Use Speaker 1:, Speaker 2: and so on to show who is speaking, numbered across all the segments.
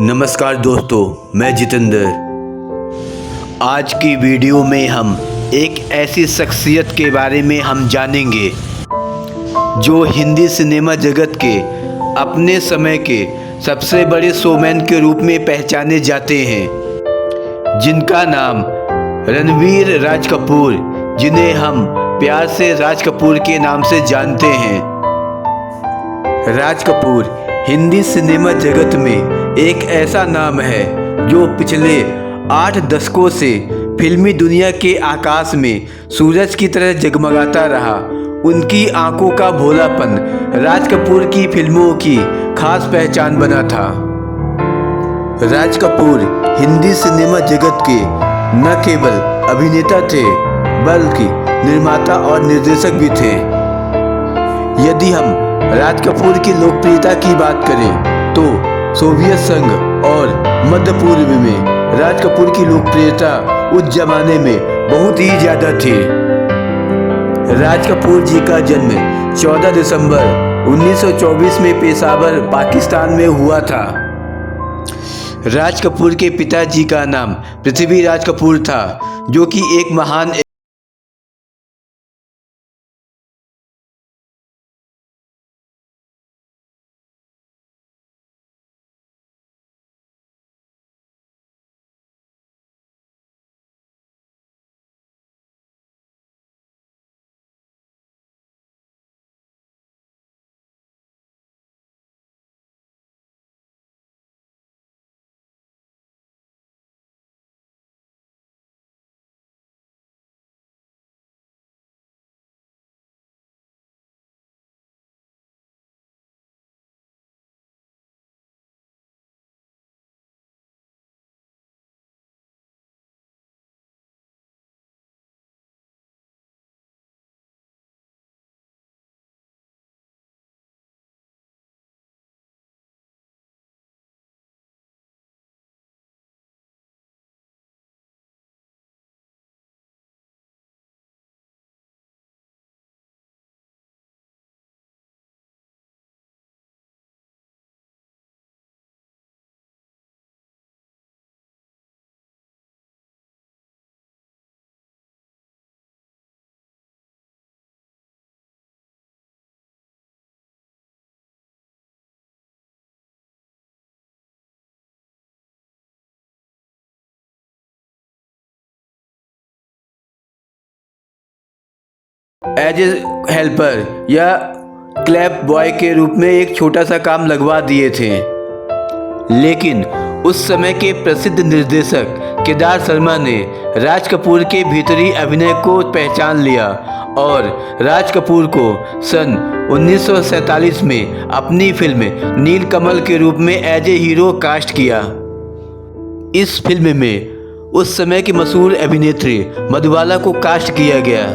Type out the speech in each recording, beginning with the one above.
Speaker 1: नमस्कार दोस्तों, मैं जितेंद्र। आज की वीडियो में हम एक ऐसी शख्सियत के बारे में हम जानेंगे जो हिंदी सिनेमा जगत के अपने समय के सबसे बड़े शोमैन के रूप में पहचाने जाते हैं, जिनका नाम रणवीर राज कपूर, जिन्हें हम प्यार से राज कपूर के नाम से जानते हैं। राज कपूर हिंदी सिनेमा जगत में एक ऐसा नाम है जो पिछले 8 दशकों से फिल्मी दुनिया के आकाश में सूरज की तरह जगमगाता रहा। उनकी आंखों का भोलापन राज कपूर की फिल्मों की खास पहचान बना था। राज कपूर हिंदी सिनेमा जगत के न केवल अभिनेता थे बल्कि निर्माता और निर्देशक भी थे। यदि हम राज कपूर की लोकप्रियता की बात करें तो सोवियत संघ और मध्य पूर्व में राज कपूर की लोकप्रियता उस जमाने में बहुत ही ज़्यादा थी। राज कपूर जी का जन्म 14 दिसंबर 1924 में पेशावर, पाकिस्तान में हुआ था। राज कपूर के पिताजी का नाम पृथ्वीराज कपूर था, जो कि एक महान एज ए हेल्पर या क्लैप बॉय के रूप में एक छोटा सा काम लगवा दिए थे। लेकिन उस समय के प्रसिद्ध निर्देशक केदार शर्मा ने राज कपूर के भीतरी अभिनय को पहचान लिया और राज कपूर को सन 1947 में अपनी फिल्म नीलकमल के रूप में एज ए हीरो कास्ट किया। इस फिल्म में उस समय की मशहूर अभिनेत्री मधुबाला को कास्ट किया गया,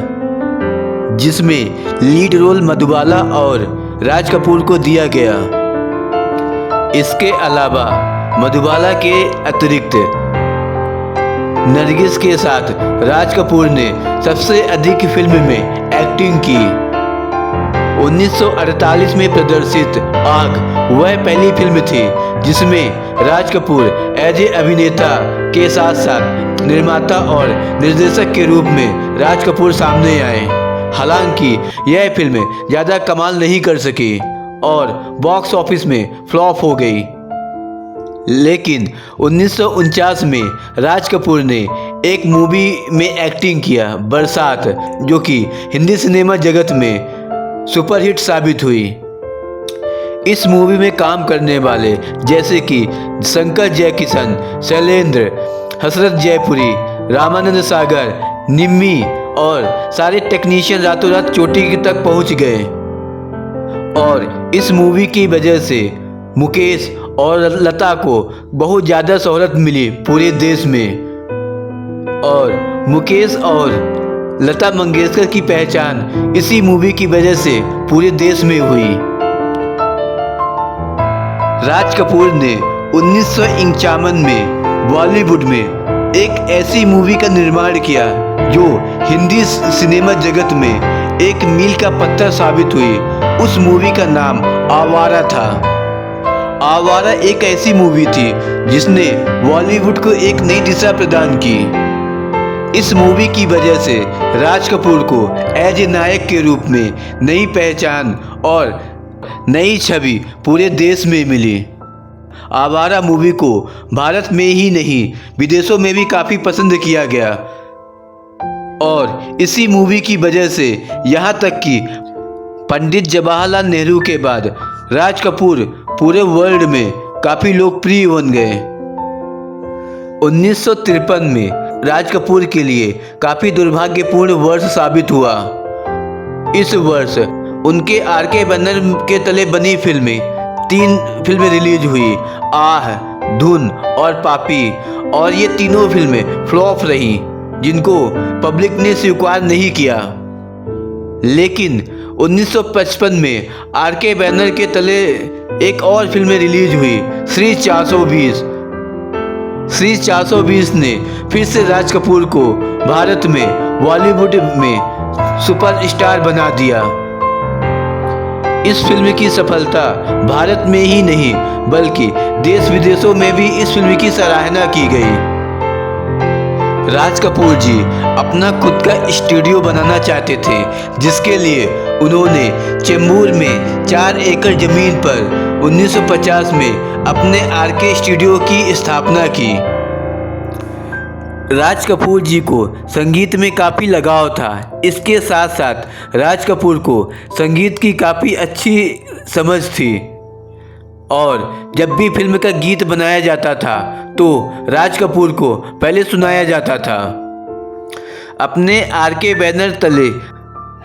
Speaker 1: जिसमें लीड रोल मधुबाला और राज कपूर को दिया गया। इसके अलावा मधुबाला के अतिरिक्त नरगिस के साथ राज कपूर ने सबसे अधिक फिल्म में एक्टिंग की। 1948 में प्रदर्शित आग वह पहली फिल्म थी जिसमें राज कपूर एज ए अभिनेता के साथ साथ निर्माता और निर्देशक के रूप में राज कपूर सामने आए। हालांकि यह फिल्म ज़्यादा कमाल नहीं कर सकी और बॉक्स ऑफिस में फ्लॉप हो गई। लेकिन 1949 में राज कपूर ने एक मूवी में एक्टिंग किया, बरसात, जो कि हिंदी सिनेमा जगत में सुपरहिट साबित हुई। इस मूवी में काम करने वाले जैसे कि शंकर जयकिशन, शैलेंद्र, हसरत जयपुरी, रामानंद सागर, निम्मी और सारे टेक्नीशियन रातों रात चोटी तक पहुंच गए। और इस मूवी की वजह से मुकेश और लता को बहुत ज़्यादा शोहरत मिली पूरे देश में, और मुकेश और लता मंगेशकर की पहचान इसी मूवी की वजह से पूरे देश में हुई। राज कपूर ने 1951 में बॉलीवुड में एक ऐसी मूवी का निर्माण किया जो हिंदी सिनेमा जगत में एक मील का पत्थर साबित हुई। उस मूवी का नाम आवारा था आवारा एक ऐसी मूवी थी जिसने बॉलीवुड को एक नई दिशा प्रदान की। इस मूवी की वजह से राज कपूर को एज ए नायक के रूप में नई पहचान और नई छवि पूरे देश में मिली। आवारा मूवी को भारत में ही नहीं विदेशों में भी काफ़ी पसंद किया गया और इसी मूवी की वजह से यहाँ तक कि पंडित जवाहरलाल नेहरू के बाद राज कपूर पूरे वर्ल्ड में काफ़ी लोकप्रिय बन गए। 1953 में राज कपूर के लिए काफ़ी दुर्भाग्यपूर्ण वर्ष साबित हुआ। इस वर्ष उनके आर.के. बैनर के तले बनी तीन फिल्में रिलीज हुई, आह, धुन और पापी, और ये तीनों फिल्में फ्लॉप रहीं जिनको पब्लिक ने स्वीकार नहीं किया। लेकिन 1955 में आर.के. बैनर के तले एक और फिल्म रिलीज हुई, श्री 420। श्री 420 ने फिर से राज कपूर को भारत में बॉलीवुड में सुपरस्टार बना दिया। इस फिल्म की सफलता भारत में ही नहीं बल्कि देश विदेशों में भी इस फिल्म की सराहना की गई। राज कपूर जी अपना खुद का स्टूडियो बनाना चाहते थे, जिसके लिए उन्होंने चेंबूर में 4 एकड़ जमीन पर 1950 में अपने आर.के. स्टूडियो की स्थापना की। राज कपूर जी को संगीत में काफ़ी लगाव था। इसके साथ साथ राज कपूर को संगीत की काफ़ी अच्छी समझ थी और जब भी फिल्म का गीत बनाया जाता था तो राज कपूर को पहले सुनाया जाता था। अपने आर.के. बैनर तले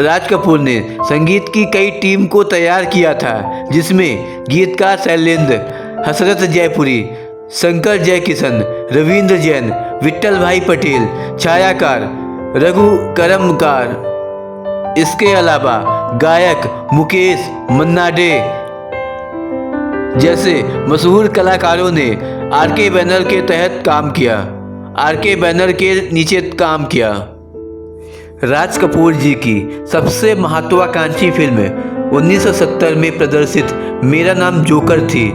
Speaker 1: राज कपूर ने संगीत की कई टीम को तैयार किया था, जिसमें गीतकार शैलेंद्र, हसरत जयपुरी, शंकर जयकिशन, रविंद्र जैन, विट्ठल भाई पटेल, छायाकार रघु करमकार। इसके अलावा गायक मुकेश, मन्ना डे जैसे मशहूर कलाकारों ने आर.के. बैनर के तहत काम किया, आर.के. बैनर के नीचे काम किया। राज कपूर जी की सबसे महत्वाकांक्षी फिल्म 1970 में प्रदर्शित मेरा नाम जोकर थी,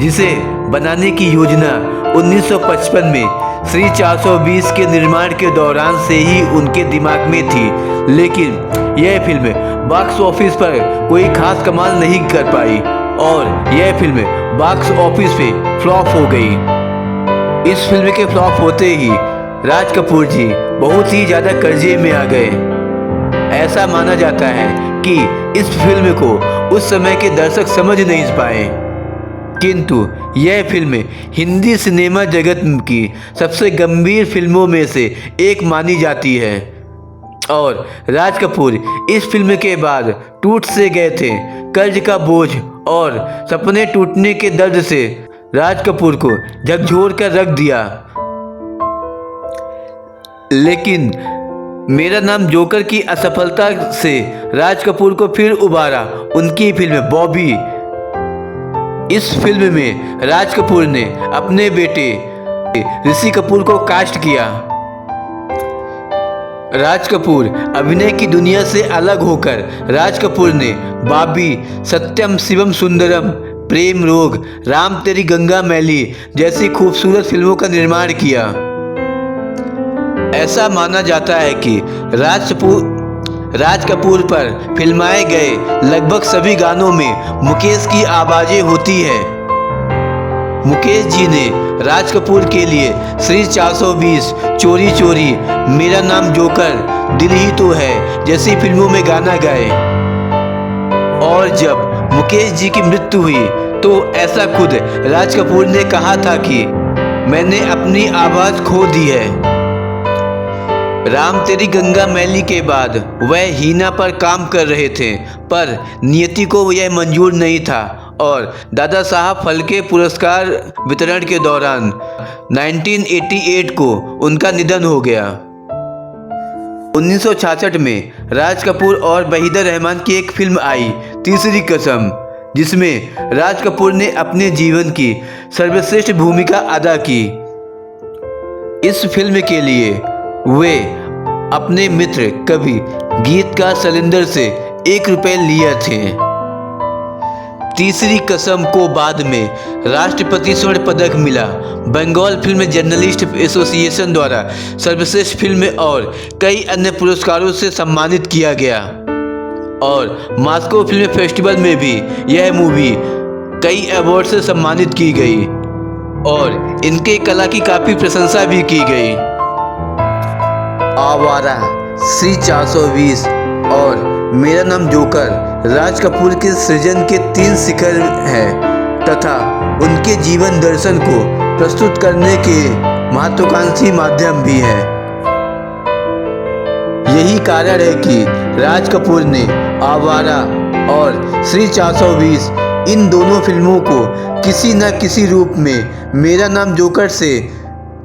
Speaker 1: जिसे बनाने की योजना 1955 में श्री 420 के निर्माण के दौरान से ही उनके दिमाग में थी। लेकिन यह फिल्म बॉक्स ऑफिस पर कोई खास कमाल नहीं कर पाई और यह फिल्म बॉक्स ऑफिस पे फ्लॉप हो गई। इस फिल्म के फ्लॉप होते ही राज कपूर जी बहुत ही ज़्यादा कर्जे में आ गए। ऐसा माना जाता है कि इस फिल्म को उस समय के दर्शक समझ नहीं पाए, किंतु यह फिल्म हिंदी सिनेमा जगत की सबसे गंभीर फिल्मों में से एक मानी जाती है और राज कपूर इस फिल्म के बाद टूट से गए थे। कर्ज का बोझ और सपने टूटने के दर्द से राज कपूर को झकझोर कर रख दिया। लेकिन मेरा नाम जोकर की असफलता से राज कपूर को फिर उबारा उनकी फिल्म बॉबी। इस फिल्म में राज कपूर ने अपने बेटे ऋषि कपूर को कास्ट किया। राज कपूर अभिनय की दुनिया से अलग होकर राज कपूर ने बॉबी, सत्यम शिवम सुंदरम, प्रेम रोग, राम तेरी गंगा मैली जैसी खूबसूरत फिल्मों का निर्माण किया। ऐसा माना जाता है कि राज कपूर पर फिल्माए गए लगभग सभी गानों में मुकेश की आवाज़ें होती हैं। मुकेश जी ने राज कपूर के लिए श्री 420, चोरी चोरी, मेरा नाम जोकर, दिल ही तो है जैसी फिल्मों में गाना गाए। और जब मुकेश जी की मृत्यु हुई तो ऐसा खुद राज कपूर ने कहा था कि मैंने अपनी आवाज़ खो दी है। राम तेरी गंगा मैली के बाद वह हीना पर काम कर रहे थे, पर नियति को यह मंजूर नहीं था और दादा साहब फाल्के पुरस्कार वितरण के दौरान 1988 को उनका निधन हो गया। 1966 में राज कपूर और वहीदा रहमान की एक फिल्म आई, तीसरी कसम, जिसमें राज कपूर ने अपने जीवन की सर्वश्रेष्ठ भूमिका अदा की। इस फिल्म के लिए वे अपने मित्र कवि गीतकार शैलेंद्र से 1 रुपये लिए थे। तीसरी कसम को बाद में राष्ट्रपति स्वर्ण पदक मिला। बंगाल फिल्म जर्नलिस्ट एसोसिएशन द्वारा सर्वश्रेष्ठ फिल्म और कई अन्य पुरस्कारों से सम्मानित किया गया और मॉस्को फिल्म फेस्टिवल में भी यह मूवी कई अवार्ड से सम्मानित की गई और इनके कला की काफ़ी प्रशंसा भी की गई। आवारा, श्री 420 और मेरा नाम जोकर राज कपूर के सृजन के 3 शिखर हैं तथा उनके जीवन दर्शन को प्रस्तुत करने के महत्वाकांक्षी माध्यम भी हैं। यही कारण है कि राज कपूर ने आवारा और श्री 420 इन दोनों फिल्मों को किसी न किसी रूप में मेरा नाम जोकर से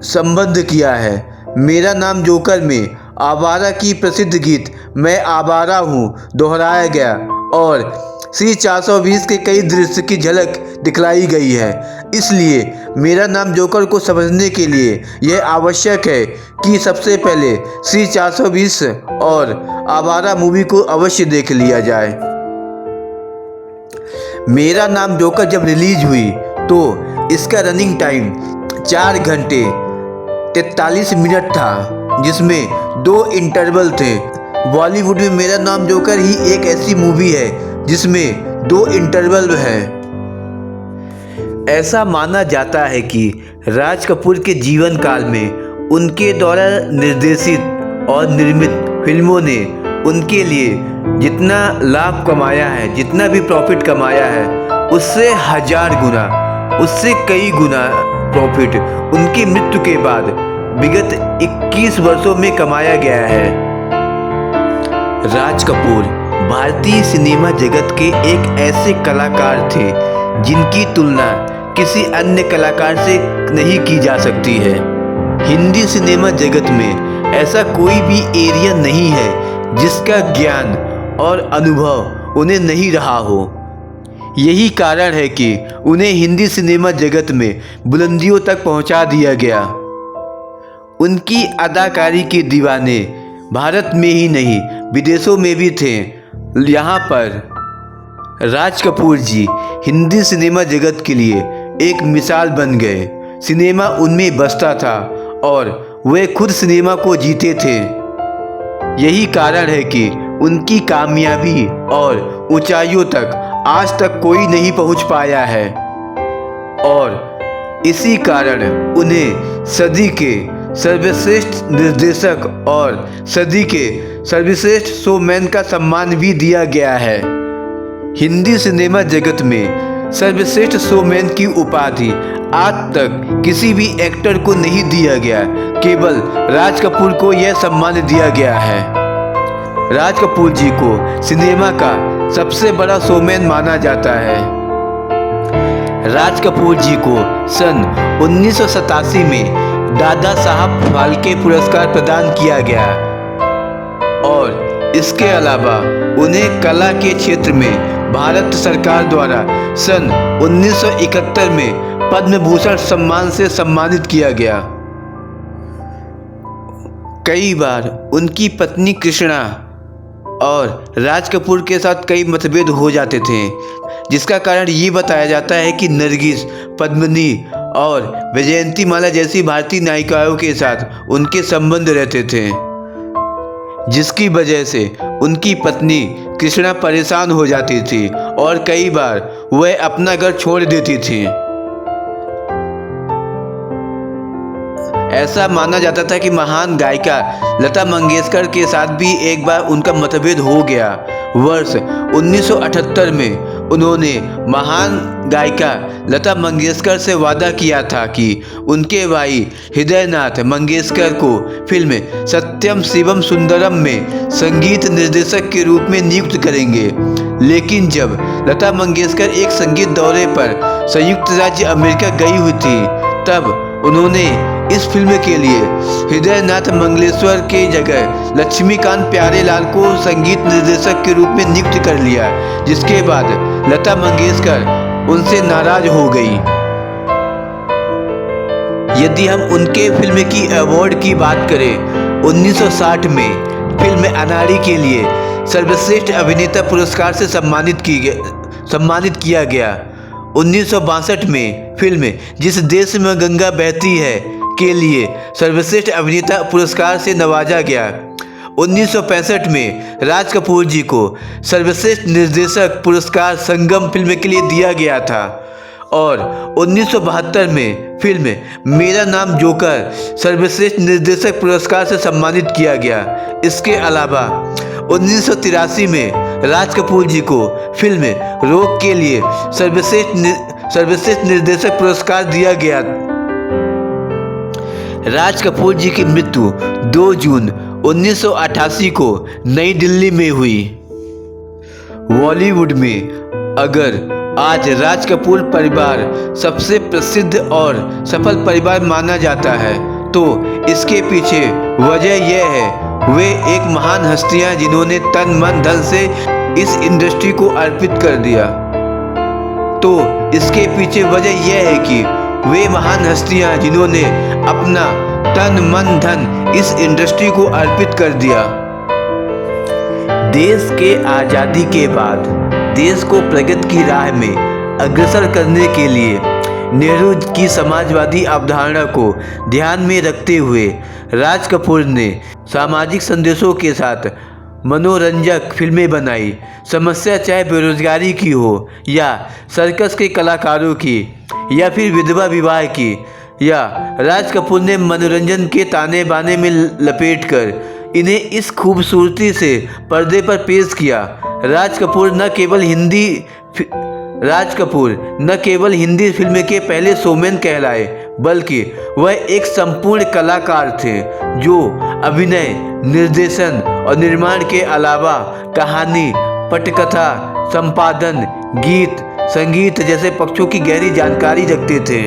Speaker 1: संबद्ध किया है। मेरा नाम जोकर में आवारा की प्रसिद्ध गीत मैं आवारा हूँ दोहराया गया और श्री 420 के कई दृश्य की झलक दिखलाई गई है। इसलिए मेरा नाम जोकर को समझने के लिए यह आवश्यक है कि सबसे पहले श्री 420 और आवारा मूवी को अवश्य देख लिया जाए। मेरा नाम जोकर जब रिलीज हुई तो इसका रनिंग टाइम 4 घंटे 43 मिनट था, जिसमें 2 इंटरवल थे। बॉलीवुड में मेरा नाम जोकर ही एक ऐसी मूवी है जिसमें 2 इंटरवल है। ऐसा माना जाता है कि राज कपूर के जीवन काल में उनके द्वारा निर्देशित और निर्मित फिल्मों ने उनके लिए जितना लाभ कमाया है, जितना भी प्रॉफिट कमाया है, उससे 1000 गुना, उससे कई गुना प्रॉफिट उनकी मृत्यु के बाद विगत 21 वर्षों में कमाया गया है। राज कपूर भारतीय सिनेमा जगत के एक ऐसे कलाकार थे जिनकी तुलना किसी अन्य कलाकार से नहीं की जा सकती है। हिंदी सिनेमा जगत में ऐसा कोई भी एरिया नहीं है जिसका ज्ञान और अनुभव उन्हें नहीं रहा हो। यही कारण है कि उन्हें हिंदी सिनेमा जगत में बुलंदियों तक पहुंचा दिया गया। उनकी अदाकारी के दीवाने भारत में ही नहीं विदेशों में भी थे। यहाँ पर राज कपूर जी हिंदी सिनेमा जगत के लिए एक मिसाल बन गए। सिनेमा उनमें बसता था और वे खुद सिनेमा को जीते थे। यही कारण है कि उनकी कामयाबी और ऊंचाइयों तक आज तक कोई नहीं पहुंच पाया है और इसी कारण उन्हें सदी के सर्वश्रेष्ठ निर्देशक और सदी के सर्वश्रेष्ठ शोमैन का सम्मान भी दिया गया है। हिंदी सिनेमा जगत में सर्वश्रेष्ठ शोमैन की उपाधि आज तक किसी भी एक्टर को नहीं दिया गया, केवल राज कपूर को यह सम्मान दिया गया है। राज कपूर जी को सिनेमा का सबसे बड़ा शोमैन माना जाता है। राज कपूर जी को सन 1987 में दादा साहब फाल्के पुरस्कार प्रदान किया गया और इसके अलावा उन्हें कला के क्षेत्र में भारत सरकार द्वारा सन 1971 में पद्म भूषण सम्मान से सम्मानित किया गया। कई बार उनकी पत्नी कृष्णा और राज कपूर के साथ कई मतभेद हो जाते थे, जिसका कारण ये बताया जाता है कि नरगिस, पद्मिनी और वैजयंती माला जैसी भारतीय नायिकाओं के साथ उनके संबंध रहते थे, जिसकी वजह से उनकी पत्नी कृष्णा परेशान हो जाती थी और कई बार वह अपना घर छोड़ देती थी। ऐसा माना जाता था कि महान गायिका लता मंगेशकर के साथ भी एक बार उनका मतभेद हो गया। वर्ष 1978 में उन्होंने महान गायिका लता मंगेशकर से वादा किया था कि उनके भाई हृदयनाथ मंगेशकर को फिल्म सत्यम शिवम सुंदरम में संगीत निर्देशक के रूप में नियुक्त करेंगे। लेकिन जब लता मंगेशकर एक संगीत दौरे पर संयुक्त राज्य अमेरिका गई हुई थी, तब उन्होंने इस फिल्म के लिए हृदयनाथ मंगलेश्वर के जगह लक्ष्मीकांत प्यारेलाल को संगीत निर्देशक के रूप में नियुक्त कर लिया, जिसके बाद लता मंगेशकर उनसे नाराज हो गई। यदि हम उनके फिल्म की अवार्ड की बात करें, 1960 में फिल्म अनाड़ी के लिए सर्वश्रेष्ठ अभिनेता पुरस्कार से सम्मानित सम्मानित किया गया। 1962 में फिल्म जिस देश में गंगा बहती है के लिए सर्वश्रेष्ठ अभिनेता पुरस्कार से नवाजा गया। 1965 में राज कपूर जी को सर्वश्रेष्ठ निर्देशक पुरस्कार संगम फिल्म के लिए दिया गया था और 1972 में फिल्म मेरा नाम जोकर सर्वश्रेष्ठ निर्देशक पुरस्कार से सम्मानित किया गया। इसके अलावा 1983 में राज कपूर जी को फिल्म रोक के लिए सर्वश्रेष्ठ निर्देशक पुरस्कार दिया गया। राज कपूर जी की मृत्यु 2 जून 1988 को नई दिल्ली में हुई। बॉलीवुड में अगर आज राज कपूर परिवार सबसे प्रसिद्ध और सफल परिवार माना जाता है तो इसके पीछे वजह यह है वे एक महान हस्तियां जिन्होंने तन मन धन से इस इंडस्ट्री को अर्पित कर दिया। तो इसके पीछे वजह यह है कि वे महान हस्तियां जिन्होंने अपना तन मन धन इस इंडस्ट्री को अर्पित कर दिया। देश के आज़ादी के बाद देश को प्रगति की राह में अग्रसर करने के लिए नेहरू की समाजवादी अवधारणा को ध्यान में रखते हुए राज कपूर ने सामाजिक संदेशों के साथ मनोरंजक फिल्में बनाई। समस्या चाहे बेरोजगारी की हो या सर्कस के कलाकारों की या फिर विधवा विवाह की, या राज कपूर ने मनोरंजन के ताने बाने में लपेटकर इन्हें इस खूबसूरती से पर्दे पर पेश किया। राज कपूर न केवल हिंदी फिल्म के पहले शोमैन कहलाए बल्कि वह एक संपूर्ण कलाकार थे जो अभिनय, निर्देशन और निर्माण के अलावा कहानी, पटकथा, संपादन, गीत, संगीत जैसे पक्षों की गहरी जानकारी रखते थे।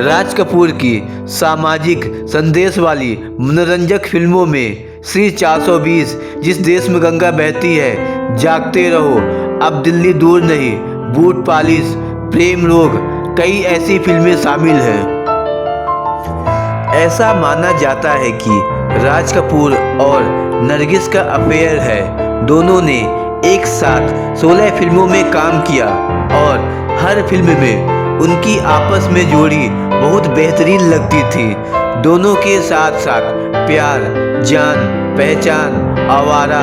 Speaker 1: राज कपूर की सामाजिक संदेश वाली मनोरंजक फिल्मों में श्री 420, जिस देश में गंगा बहती है, जागते रहो, अब दिल्ली दूर नहीं, बूट पॉलिश, प्रेम रोग, कई ऐसी फिल्में शामिल हैं। ऐसा माना जाता है कि राज कपूर और नरगिस का अफेयर है। दोनों ने एक साथ 16 फिल्मों में काम किया और हर फिल्म में उनकी आपस में जोड़ी बहुत बेहतरीन लगती थी। दोनों के साथ साथ प्यार, जान, पहचान, आवारा,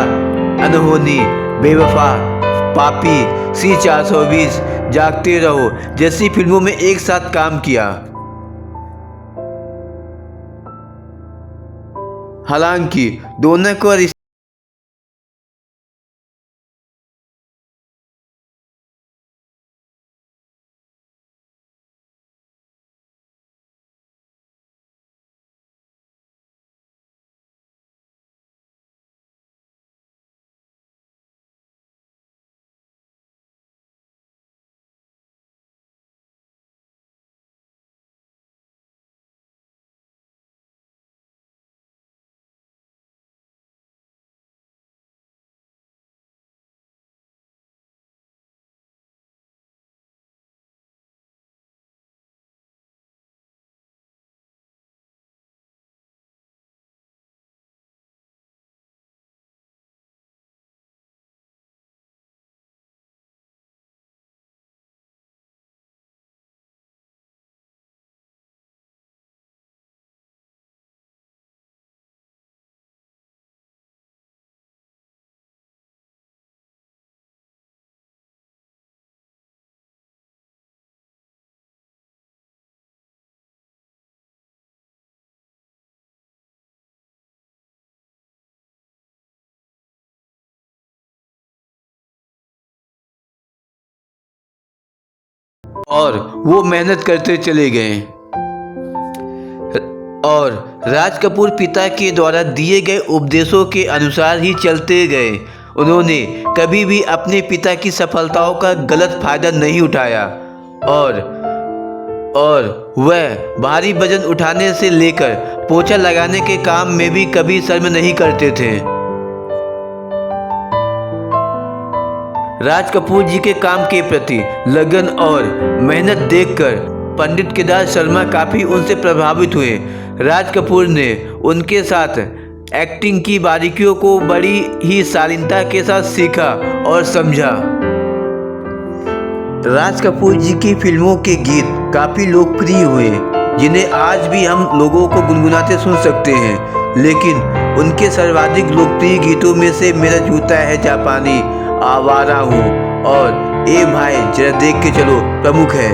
Speaker 1: अनहोनी, बेवफा, पापी, श्री 420, जागते रहो जैसी फिल्मों में एक साथ काम किया। हालांकि दोनों को और वो मेहनत करते चले गए और राज कपूर पिता के द्वारा दिए गए उपदेशों के अनुसार ही चलते गए। उन्होंने कभी भी अपने पिता की सफलताओं का गलत फायदा नहीं उठाया और वह भारी वजन उठाने से लेकर पोछा लगाने के काम में भी कभी शर्म नहीं करते थे। राज कपूर जी के काम के प्रति लगन और मेहनत देखकर पंडित केदार शर्मा काफ़ी उनसे प्रभावित हुए। राज कपूर ने उनके साथ एक्टिंग की बारीकियों को बड़ी ही शालीनता के साथ सीखा और समझा। राज कपूर जी की फिल्मों के गीत काफ़ी लोकप्रिय हुए, जिन्हें आज भी हम लोगों को गुनगुनाते सुन सकते हैं। लेकिन उनके सर्वाधिक लोकप्रिय गीतों में से मेरा जूता है जापानी, आवारा हूँ और ए भाई जरा देख के चलो प्रमुख है।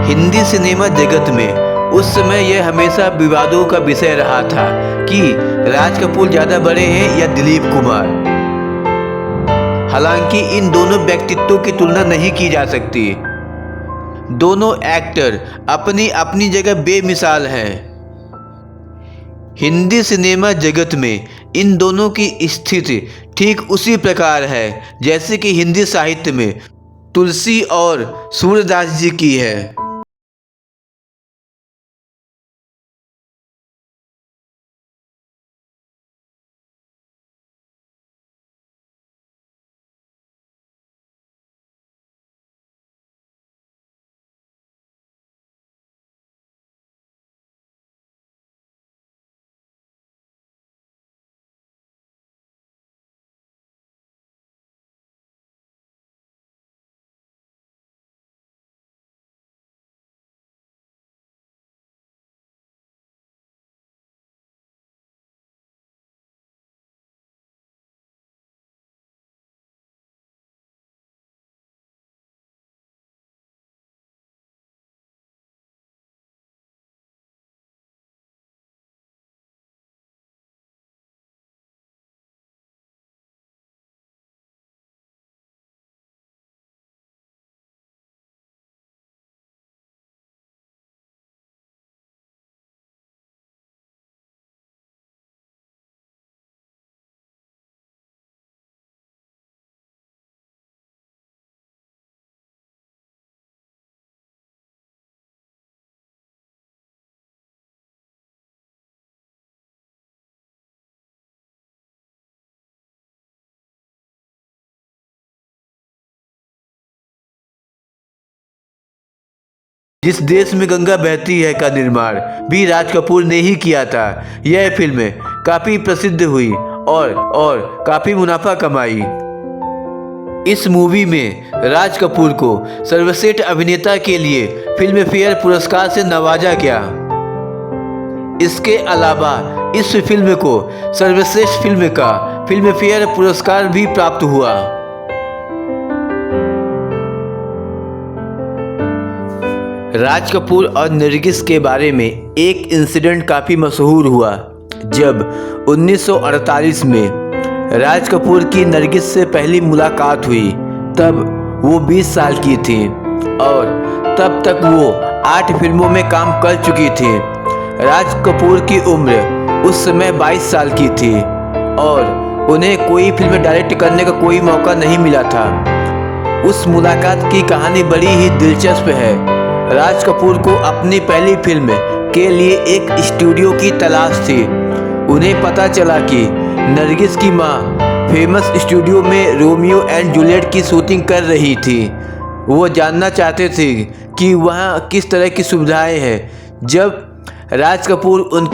Speaker 1: हिंदी सिनेमा जगत में उस समय यह हमेशा विवादों का विषय रहा था कि राज कपूर ज़्यादा बड़े हैं या दिलीप कुमार। हालांकि इन दोनों व्यक्तित्वों की तुलना नहीं की जा सकती। दोनों एक्टर अपनी अपनी जगह बेमिसाल हैं। हिंदी सिनेमा जगत में इन दोनों की स्थिति ठीक उसी प्रकार है जैसे कि हिंदी साहित्य में तुलसी और सूरदास जी की है। जिस देश में गंगा बहती है का निर्माण भी राज कपूर ने ही किया था। यह फिल्म काफ़ी प्रसिद्ध हुई और काफ़ी मुनाफा कमाई। इस मूवी में राज कपूर को सर्वश्रेष्ठ अभिनेता के लिए फिल्म फेयर पुरस्कार से नवाजा गया। इसके अलावा इस फिल्म को सर्वश्रेष्ठ फिल्म का फिल्म फेयर पुरस्कार भी प्राप्त हुआ। राज कपूर और नरगिस के बारे में एक इंसिडेंट काफ़ी मशहूर हुआ। जब 1948 में राज कपूर की नरगिस से पहली मुलाकात हुई तब वो 20 साल की थी और तब तक वो 8 फिल्मों में काम कर चुकी थी। राज कपूर की उम्र उस समय 22 साल की थी और उन्हें कोई फिल्म डायरेक्ट करने का कोई मौका नहीं मिला था। उस मुलाकात की कहानी बड़ी ही दिलचस्प है। राज कपूर को अपनी पहली फिल्म के लिए एक स्टूडियो की तलाश थी। उन्हें पता चला कि नरगिस की मां फेमस स्टूडियो में रोमियो एंड जूलियट की शूटिंग कर रही थी। वो जानना चाहते थे कि वहाँ किस तरह की सुविधाएं हैं। जब राज कपूर उन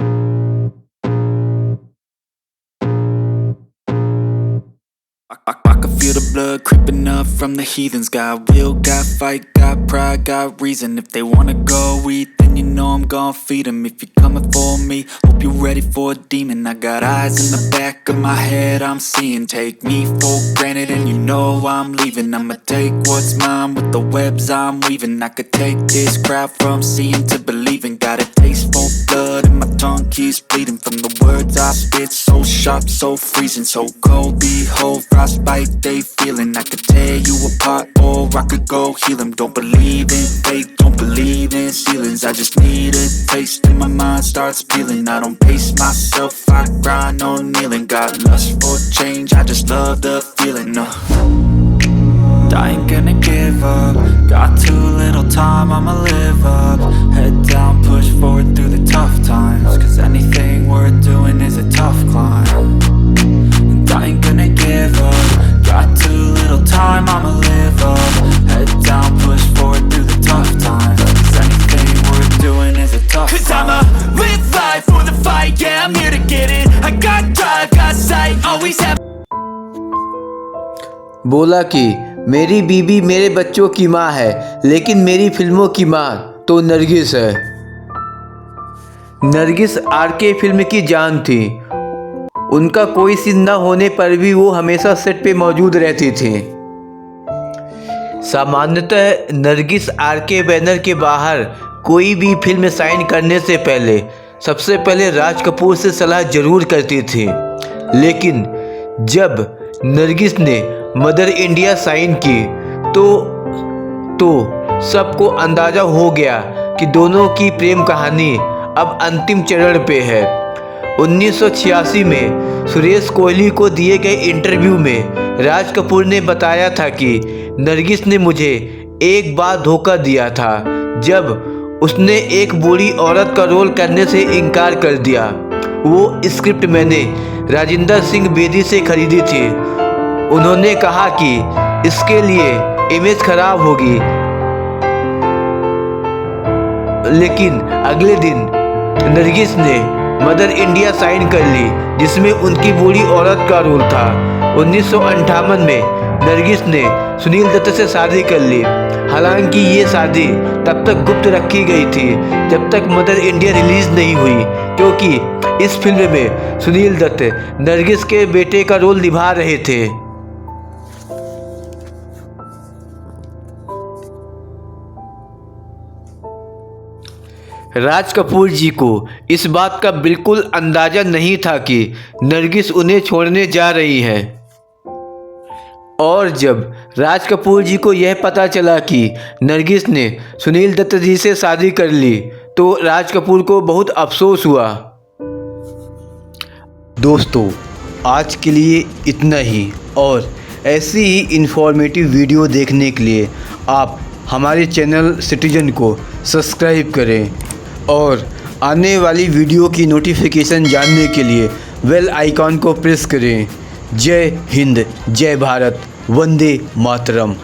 Speaker 2: I can feel the blood creeping up from the heathens. Got will, got fight, got pride, got reason. If they wanna go eat, then you know I'm gon' feed them. If you're coming for me, hope you're ready for a demon. I got eyes in the back of my head, I'm seeing. Take me for granted and you know I'm leaving. I'ma take what's mine with the webs I'm weaving. I could take this crowd from seeing to believing. Got a taste for blood and my tongue keeps bleeding from the words I spit. So sharp, so freezing, so cold. Behold, frostbite they feeling. I could tear you apart or I could go heal them. Don't believe in fate, don't believe in ceilings. I just need a taste and my mind starts peeling. I don't pace myself, I grind on kneeling. Got lust for change, I just love the feeling. I ain't gonna give up. Got too little time, I'ma live up. Head down, push forward through the tough times. Cause anything worth doing is a tough climb. And I ain't gonna give up. Got too little time, I'ma live up. Head down, push forward through the tough times. Cause anything worth doing is a tough climb. Cause I'ma live life for the fight, yeah, I'm here to get it. I got drive, got sight, always have.
Speaker 1: बोला कि मेरी बीबी मेरे बच्चों की माँ है, लेकिन मेरी फिल्मों की माँ तो नरगिस है। नरगिस आरके फिल्म की जान थी। उनका कोई सीन न होने पर भी वो हमेशा सेट पे मौजूद रहती थी। सामान्यतः नरगिस आरके बैनर के बाहर कोई भी फिल्म साइन करने से पहले सबसे पहले राज कपूर से सलाह जरूर करती थी। लेकिन जब नरगिस ने मदर इंडिया साइन की तो सबको अंदाज़ा हो गया कि दोनों की प्रेम कहानी अब अंतिम चरण पे है। 1986 में सुरेश कोहली को दिए गए इंटरव्यू में राज कपूर ने बताया था कि नरगिस ने मुझे एक बार धोखा दिया था जब उसने एक बूढ़ी औरत का रोल करने से इनकार कर दिया। वो स्क्रिप्ट मैंने राजिंदर सिंह बेदी से खरीदी थी। उन्होंने कहा कि इसके लिए इमेज खराब होगी, लेकिन अगले दिन नरगिस ने मदर इंडिया साइन कर ली, जिसमें उनकी बूढ़ी औरत का रोल था। 1958 में नरगिस ने सुनील दत्त से शादी कर ली। हालांकि ये शादी तब तक गुप्त रखी गई थी जब तक मदर इंडिया रिलीज नहीं हुई, क्योंकि इस फिल्म में सुनील दत्त नरगिस के बेटे का रोल निभा रहे थे। राज कपूर जी को इस बात का बिल्कुल अंदाज़ा नहीं था कि नरगिस उन्हें छोड़ने जा रही है। और जब राज कपूर जी को यह पता चला कि नरगिस ने सुनील दत्त जी से शादी कर ली तो राज कपूर को बहुत अफसोस हुआ। दोस्तों, आज के लिए इतना ही, और ऐसी ही इन्फॉर्मेटिव वीडियो देखने के लिए आप हमारे चैनल सिटीजन को सब्सक्राइब करें और आने वाली वीडियो की नोटिफिकेशन जानने के लिए बेल आइकॉन को प्रेस करें। जय हिंद, जय भारत, वंदे मातरम।